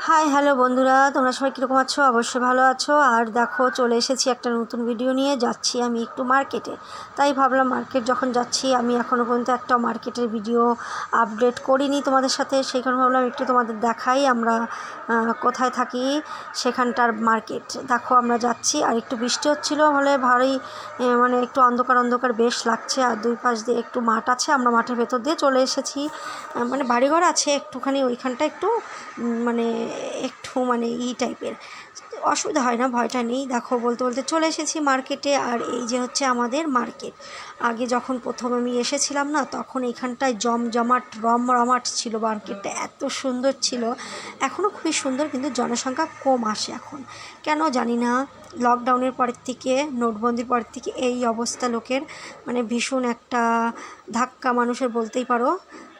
Hi hello বন্ধুরা, তোমরা সবাই কীরকম আছো? অবশ্যই ভালো আছো। আর দেখো, চলে এসেছি একটা নতুন ভিডিও নিয়ে। যাচ্ছি আমি একটু মার্কেটে, তাই ভাবলাম মার্কেট যখন যাচ্ছি, আমি এখনও পর্যন্ত একটা মার্কেটের ভিডিও আপডেট করিনি তোমাদের সাথে, সেই কারণে ভাবলাম একটু তোমাদের দেখাই আমরা কোথায় থাকি সেখানটার মার্কেট। দেখো আমরা যাচ্ছি, আর একটু বৃষ্টি হচ্ছিলো বলে ভারী মানে একটু অন্ধকার অন্ধকার বেশ লাগছে। আর দুই পাশ দিয়ে একটু মাঠ আছে, আমরা মাঠের ভেতর দিয়ে চলে এসেছি। মানে বাড়িঘর আছে একটুখানি, ওইখানটা একটু মানে মানে টাইপের, অসুবিধা হয় না, ভয়টা নেই। দেখো বলতে বলতে চলে এসেছি মার্কেটে। আর এই যে হচ্ছে আমাদের মার্কেট। আগে যখন প্রথম আমি এসেছিলাম না, তখন এখানটায় জমজমাট রমরমাট ছিল, মার্কেটটা এত সুন্দর ছিল। এখনও খুবই সুন্দর, কিন্তু জনসংখ্যা কম আসে এখন, কেন জানি না। লকডাউনের পরের থেকে, নোটবন্দির পরের থেকে এই অবস্থা লোকের, মানে ভীষণ একটা ধাক্কা মানুষের বলতেই পারো।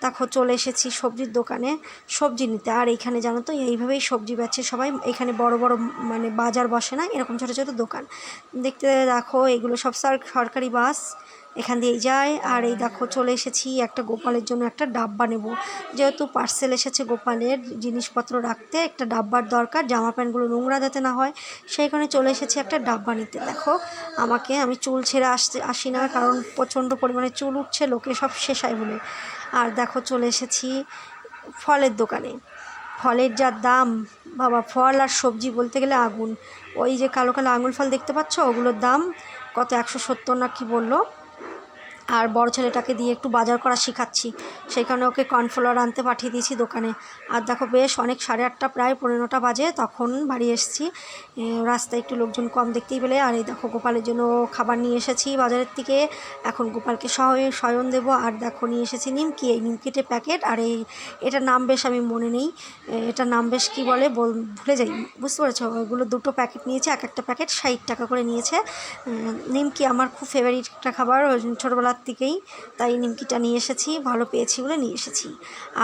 দেখো চলে এসেছি সবজির দোকানে সবজি নিতে। আর এইখানে জানো তো, এইভাবেই সবজি বেচে সবাই। এখানে বড় বড় মানে বাজার বসে না, এরকম ছোটো ছোটো দোকান দেখতে। দেখো এগুলো সব সরকারি বাস এখান দিয়েই যায়। আর এই দেখো চলে এসেছি একটা গোপালের জন্য একটা ডাব্বা নেব, যেহেতু পার্সেল এসেছে গোপালের জিনিসপত্র রাখতে, একটা ডাব্বার দরকার, জামা প্যান্টগুলো নোংরা যাতে না হয়, সেই কারণে চলে এসেছি একটা ডাব্বা নিতে। দেখো আমি চুল ছেড়ে আসি না, কারণ প্রচণ্ড পরিমাণে চুল উঠছে, লোকে সব শেষায় বলে। আর দেখো চলে এসেছি ফলের দোকানে। ফলের যা দাম বাবা, ফল আর সবজি বলতে গেলে আগুন। ওই যে কালো কালো আঙুল ফল দেখতে পাচ্ছ, ওগুলোর দাম কত 170 না কি বললো। আর বড় ছেলেটাকে দিয়ে একটু বাজার করা শেখাচ্ছি, সেই কারণে ওকে কর্নফ্লাওয়ার আনতে পাঠিয়ে দিয়েছি দোকানে। আর দেখো বেশ অনেক, 8:30 প্রায় 9:15 বাজে তখন বাড়ি এসেছি। রাস্তায় একটু লোকজন কম দেখতেই পেলে। আর এই দেখো গোপালের জন্য খাবার নিয়ে এসেছি বাজারের থেকে, এখন গোপালকে শয়ন দেবো। আর দেখো নিয়ে এসেছি নিমকি, এই নিমকিটের প্যাকেট। আর এটার নাম বেশ আমি মনে নেই, এটার নাম বেশ কী বলে ভুলে যাই, বুঝতে পেরেছো। ওইগুলো 2টো প্যাকেট নিয়েছে, এক একটা প্যাকেট 60 টাকা করে নিয়েছে। নিমকি আমার খুব ফেভারিট একটা খাবার ছোটোবেলার থেকেই, তাই নিমকিটা নিয়ে এসেছি, ভালো পেয়েছি বলে নিয়ে এসেছি।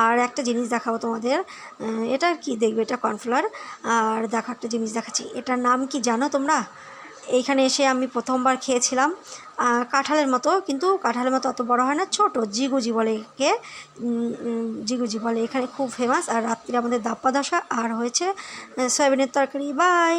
আর একটা জিনিস দেখাবো তোমাদের, এটা কি দেখবে, এটা কর্নফ্লাওয়ার। আর দেখো একটা জিনিস দেখাচ্ছি, এটার নাম কি জানো তোমরা? এইখানে এসে আমি প্রথমবার খেয়েছিলাম, কাঁঠালের মতো, কিন্তু কাঁঠালের মতো অত বড় হয় না, ছোট জিগুজি বলে একে, জিগুজি বলে, এখানে খুব ফেমাস। আর রাত্রে আমাদের দাপ্পা ধসা আর হয়েছে সয়াবিনের তরকারি। বাই।